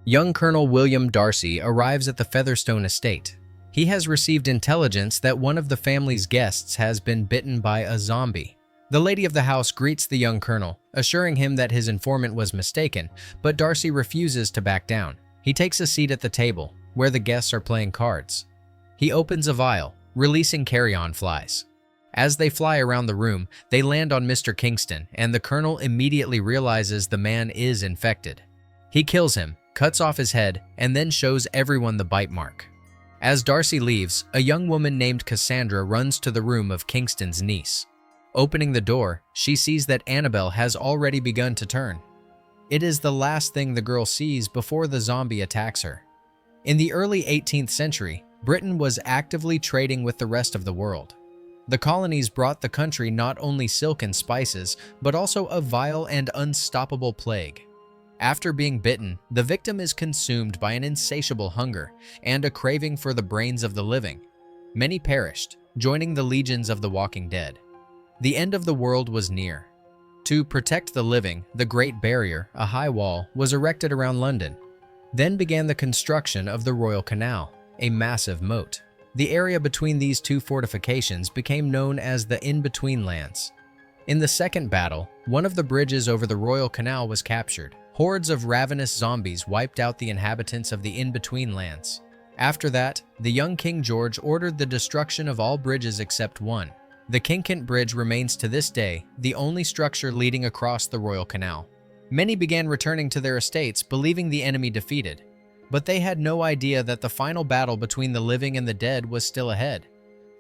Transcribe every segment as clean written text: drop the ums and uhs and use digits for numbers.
Young Colonel William Darcy arrives at the Featherstone estate. He has received intelligence that one of the family's guests has been bitten by a zombie. The lady of the house greets the young colonel, assuring him that his informant was mistaken, but Darcy refuses to back down. He takes a seat at the table, where the guests are playing cards. He opens a vial, releasing carrion flies. As they fly around the room, they land on Mr. Kingston, and the colonel immediately realizes the man is infected. He kills him, cuts off his head, and then shows everyone the bite mark. As Darcy leaves, a young woman named Cassandra runs to the room of Kingston's niece. Opening the door, she sees that Annabelle has already begun to turn. It is the last thing the girl sees before the zombie attacks her. In the early 18th century, Britain was actively trading with the rest of the world. The colonies brought the country not only silk and spices, but also a vile and unstoppable plague. After being bitten, the victim is consumed by an insatiable hunger and a craving for the brains of the living. Many perished, joining the legions of the walking dead. The end of the world was near. To protect the living, the Great Barrier, a high wall, was erected around London. Then began the construction of the Royal Canal, a massive moat. The area between these two fortifications became known as the In-Between Lands. In the Second Battle, one of the bridges over the Royal Canal was captured. Hordes of ravenous zombies wiped out the inhabitants of the In-Between Lands. After that, the young King George ordered the destruction of all bridges except one. The Kinkent Bridge remains to this day the only structure leading across the Royal Canal. Many began returning to their estates, believing the enemy defeated. But they had no idea that the final battle between the living and the dead was still ahead.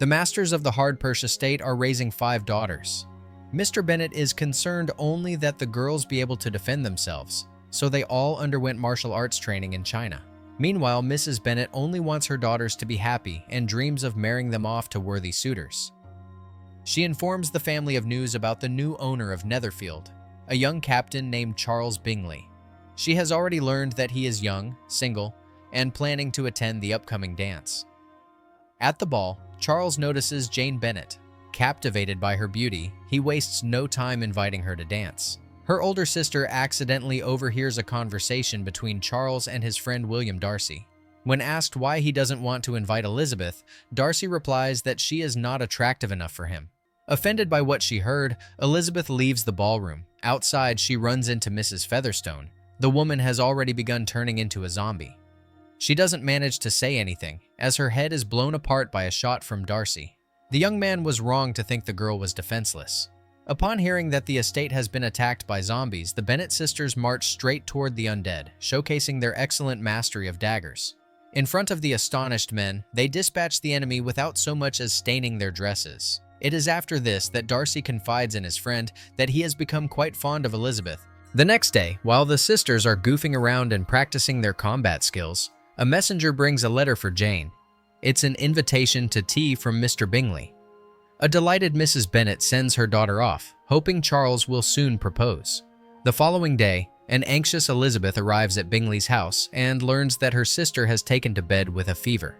The masters of the Hardperch estate are raising 5 daughters. Mr. Bennett is concerned only that the girls be able to defend themselves, so they all underwent martial arts training in China. Meanwhile, Mrs. Bennett only wants her daughters to be happy and dreams of marrying them off to worthy suitors. She informs the family of news about the new owner of Netherfield, a young captain named Charles Bingley. She has already learned that he is young, single, and planning to attend the upcoming dance. At the ball, Charles notices Jane Bennett. Captivated by her beauty, he wastes no time inviting her to dance. Her older sister accidentally overhears a conversation between Charles and his friend William Darcy. When asked why he doesn't want to invite Elizabeth, Darcy replies that she is not attractive enough for him. Offended by what she heard, Elizabeth leaves the ballroom. Outside, she runs into Mrs. Featherstone. The woman has already begun turning into a zombie. She doesn't manage to say anything, as her head is blown apart by a shot from Darcy. The young man was wrong to think the girl was defenseless. Upon hearing that the estate has been attacked by zombies, the Bennett sisters march straight toward the undead, showcasing their excellent mastery of daggers. In front of the astonished men, they dispatch the enemy without so much as staining their dresses. It is after this that Darcy confides in his friend that he has become quite fond of Elizabeth. The next day, while the sisters are goofing around and practicing their combat skills, a messenger brings a letter for Jane. It's an invitation to tea from Mr. Bingley. A delighted Mrs. Bennett sends her daughter off, hoping Charles will soon propose. The following day, an anxious Elizabeth arrives at Bingley's house and learns that her sister has taken to bed with a fever.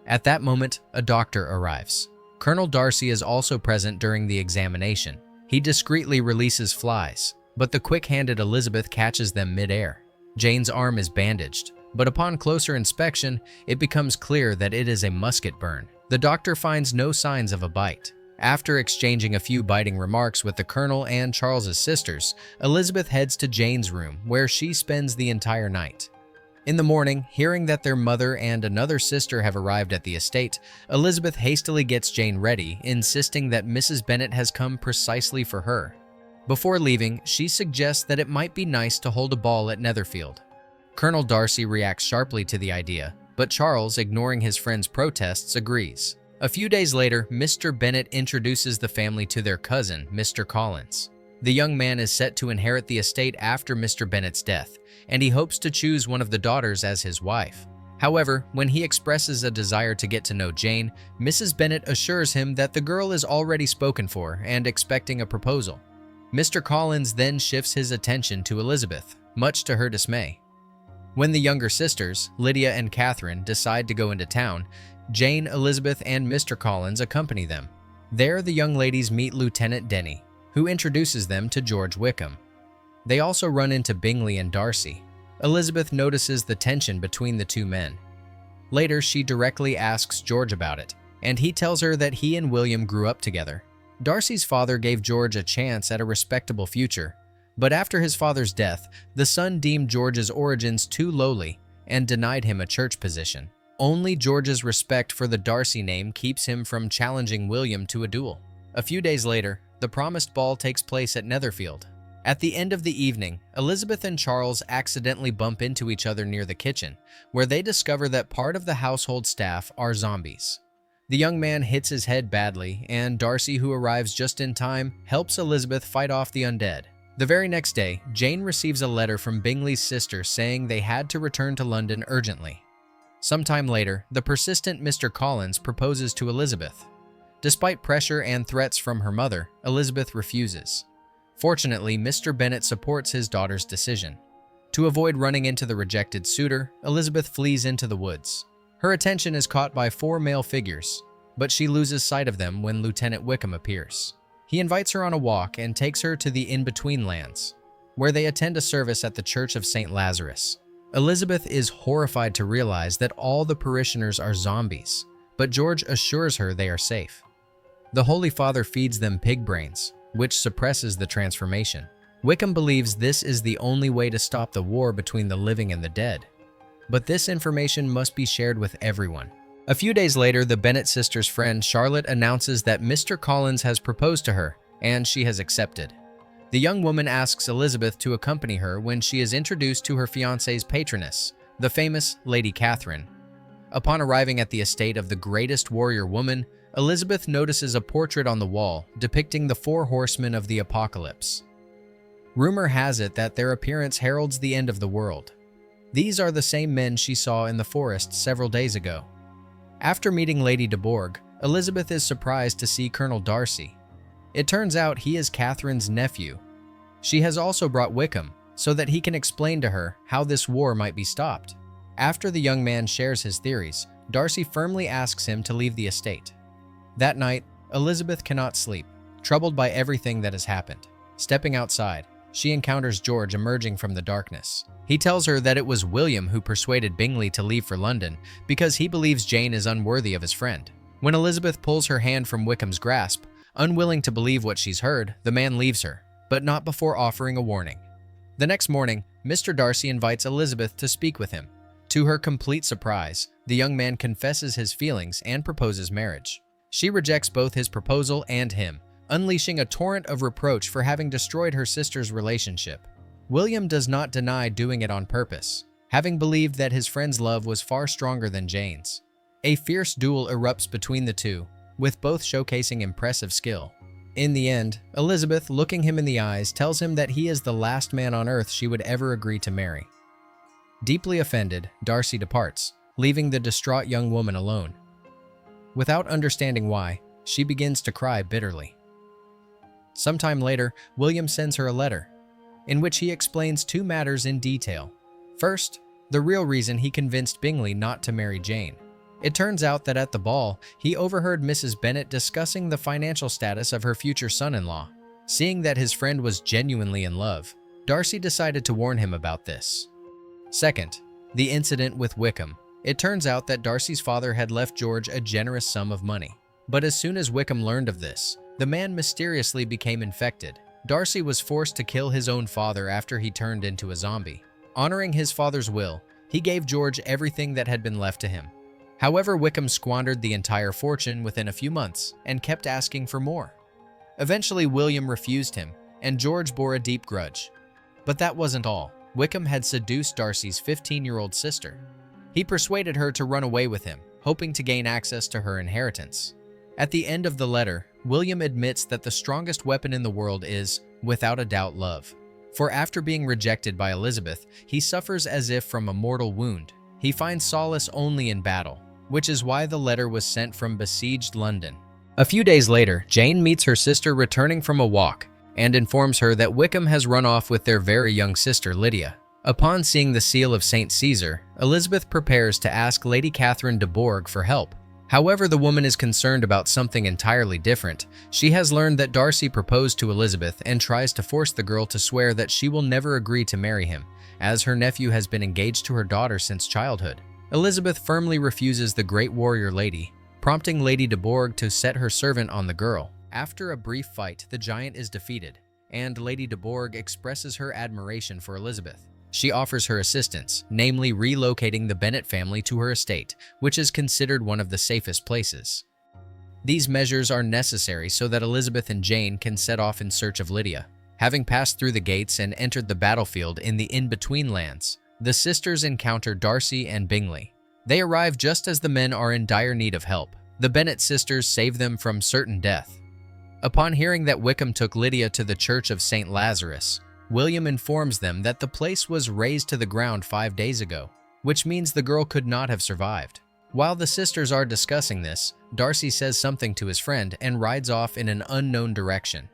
At that moment, a doctor arrives. Colonel Darcy is also present during the examination. He discreetly releases flies, but the quick-handed Elizabeth catches them mid-air. Jane's arm is bandaged, but upon closer inspection, it becomes clear that it is a musket burn. The doctor finds no signs of a bite. After exchanging a few biting remarks with the colonel and Charles's sisters, Elizabeth heads to Jane's room, where she spends the entire night. In the morning, hearing that their mother and another sister have arrived at the estate, Elizabeth hastily gets Jane ready, insisting that Mrs. Bennett has come precisely for her. Before leaving, she suggests that it might be nice to hold a ball at Netherfield. Colonel Darcy reacts sharply to the idea, but Charles, ignoring his friend's protests, agrees. A few days later, Mr. Bennett introduces the family to their cousin, Mr. Collins. The young man is set to inherit the estate after Mr. Bennett's death, and he hopes to choose one of the daughters as his wife. However, when he expresses a desire to get to know Jane, Mrs. Bennett assures him that the girl is already spoken for and expecting a proposal. Mr. Collins then shifts his attention to Elizabeth, much to her dismay. When the younger sisters, Lydia and Catherine, decide to go into town, Jane, Elizabeth, and Mr. Collins accompany them. There, the young ladies meet Lieutenant Denny, who introduces them to George Wickham. They also run into Bingley and Darcy. Elizabeth notices the tension between the two men. Later, she directly asks George about it, and he tells her that he and William grew up together. Darcy's father gave George a chance at a respectable future, but after his father's death, the son deemed George's origins too lowly and denied him a church position. Only George's respect for the Darcy name keeps him from challenging William to a duel. A few days later, the promised ball takes place at Netherfield. At the end of the evening, Elizabeth and Charles accidentally bump into each other near the kitchen, where they discover that part of the household staff are zombies. The young man hits his head badly, and Darcy, who arrives just in time, helps Elizabeth fight off the undead. The very next day, Jane receives a letter from Bingley's sister saying they had to return to London urgently. Sometime later, the persistent Mr. Collins proposes to Elizabeth. Despite pressure and threats from her mother, Elizabeth refuses. Fortunately, Mr. Bennett supports his daughter's decision. To avoid running into the rejected suitor, Elizabeth flees into the woods. Her attention is caught by 4 male figures, but she loses sight of them when Lieutenant Wickham appears. He invites her on a walk and takes her to the in-between lands, where they attend a service at the Church of St. Lazarus. Elizabeth is horrified to realize that all the parishioners are zombies, but George assures her they are safe. The Holy Father feeds them pig brains, which suppresses the transformation. Wickham believes this is the only way to stop the war between the living and the dead. But this information must be shared with everyone. A few days later, the Bennett sisters' friend Charlotte announces that Mr. Collins has proposed to her, and she has accepted. The young woman asks Elizabeth to accompany her when she is introduced to her fiancé's patroness, the famous Lady Catherine. Upon arriving at the estate of the greatest warrior woman, Elizabeth notices a portrait on the wall depicting the 4 horsemen of the apocalypse. Rumor has it that their appearance heralds the end of the world. These are the same men she saw in the forest several days ago. After meeting Lady de Bourgh, Elizabeth is surprised to see Colonel Darcy. It turns out he is Catherine's nephew. She has also brought Wickham so that he can explain to her how this war might be stopped. After the young man shares his theories, Darcy firmly asks him to leave the estate. That night, Elizabeth cannot sleep, troubled by everything that has happened. Stepping outside, she encounters George emerging from the darkness. He tells her that it was William who persuaded Bingley to leave for London because he believes Jane is unworthy of his friend. When Elizabeth pulls her hand from Wickham's grasp, unwilling to believe what she's heard, the man leaves her, but not before offering a warning. The next morning, Mr. Darcy invites Elizabeth to speak with him. To her complete surprise, the young man confesses his feelings and proposes marriage. She rejects both his proposal and him, unleashing a torrent of reproach for having destroyed her sister's relationship. William does not deny doing it on purpose, having believed that his friend's love was far stronger than Jane's. A fierce duel erupts between the two, with both showcasing impressive skill. In the end, Elizabeth, looking him in the eyes, tells him that he is the last man on earth she would ever agree to marry. Deeply offended, Darcy departs, leaving the distraught young woman alone. Without understanding why, she begins to cry bitterly. Sometime later, William sends her a letter, in which he explains 2 matters in detail. First, the real reason he convinced Bingley not to marry Jane. It turns out that at the ball, he overheard Mrs. Bennett discussing the financial status of her future son-in-law. Seeing that his friend was genuinely in love, Darcy decided to warn him about this. Second, the incident with Wickham. It turns out that Darcy's father had left George a generous sum of money. But as soon as Wickham learned of this, the man mysteriously became infected. Darcy was forced to kill his own father after he turned into a zombie. Honoring his father's will, he gave George everything that had been left to him. However, Wickham squandered the entire fortune within a few months and kept asking for more. Eventually, William refused him, and George bore a deep grudge. But that wasn't all. Wickham had seduced Darcy's 15-year-old sister. He persuaded her to run away with him, hoping to gain access to her inheritance. At the end of the letter, William admits that the strongest weapon in the world is, without a doubt, love. For after being rejected by Elizabeth, he suffers as if from a mortal wound. He finds solace only in battle, which is why the letter was sent from besieged London. A few days later, Jane meets her sister returning from a walk and informs her that Wickham has run off with their very young sister, Lydia. Upon seeing the seal of St. Caesar, Elizabeth prepares to ask Lady Catherine de Bourgh for help. However, the woman is concerned about something entirely different. She has learned that Darcy proposed to Elizabeth and tries to force the girl to swear that she will never agree to marry him, as her nephew has been engaged to her daughter since childhood. Elizabeth firmly refuses the great warrior lady, prompting Lady de Bourgh to set her servant on the girl. After a brief fight, the giant is defeated, and Lady de Bourgh expresses her admiration for Elizabeth. She offers her assistance, namely relocating the Bennett family to her estate, which is considered one of the safest places. These measures are necessary so that Elizabeth and Jane can set off in search of Lydia. Having passed through the gates and entered the battlefield in the in-between lands, the sisters encounter Darcy and Bingley. They arrive just as the men are in dire need of help. The Bennett sisters save them from certain death. Upon hearing that Wickham took Lydia to the Church of St. Lazarus, William informs them that the place was razed to the ground 5 days ago, which means the girl could not have survived. While the sisters are discussing this, Darcy says something to his friend and rides off in an unknown direction.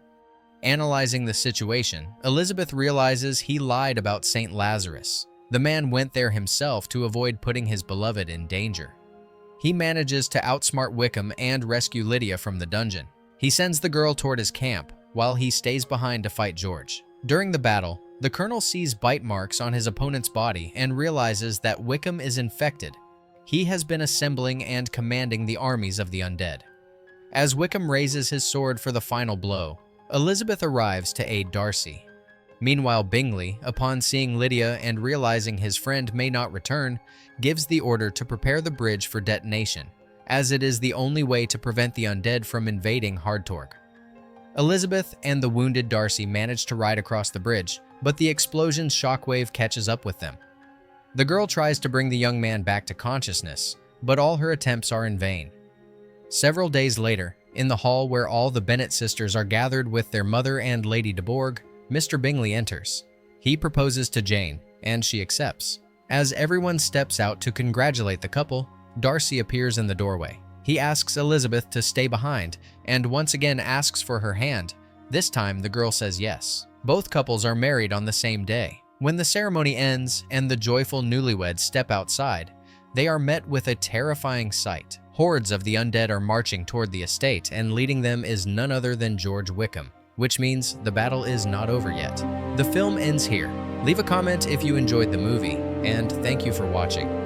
Analyzing the situation, Elizabeth realizes he lied about St. Lazarus. The man went there himself to avoid putting his beloved in danger. He manages to outsmart Wickham and rescue Lydia from the dungeon. He sends the girl toward his camp, while he stays behind to fight George. During the battle, the colonel sees bite marks on his opponent's body and realizes that Wickham is infected. He has been assembling and commanding the armies of the undead. As Wickham raises his sword for the final blow, Elizabeth arrives to aid Darcy. Meanwhile, Bingley, upon seeing Lydia and realizing his friend may not return, gives the order to prepare the bridge for detonation, as it is the only way to prevent the undead from invading Hardtork. Elizabeth and the wounded Darcy manage to ride across the bridge, but the explosion's shockwave catches up with them. The girl tries to bring the young man back to consciousness, but all her attempts are in vain. Several days later, in the hall where all the Bennett sisters are gathered with their mother and Lady de Bourgh, Mr. Bingley enters. He proposes to Jane, and she accepts. As everyone steps out to congratulate the couple, Darcy appears in the doorway. He asks Elizabeth to stay behind, and once again asks for her hand. This time, the girl says yes. Both couples are married on the same day. When the ceremony ends and the joyful newlyweds step outside, they are met with a terrifying sight. Hordes of the undead are marching toward the estate, and leading them is none other than George Wickham, which means the battle is not over yet. The film ends here. Leave a comment if you enjoyed the movie, and thank you for watching.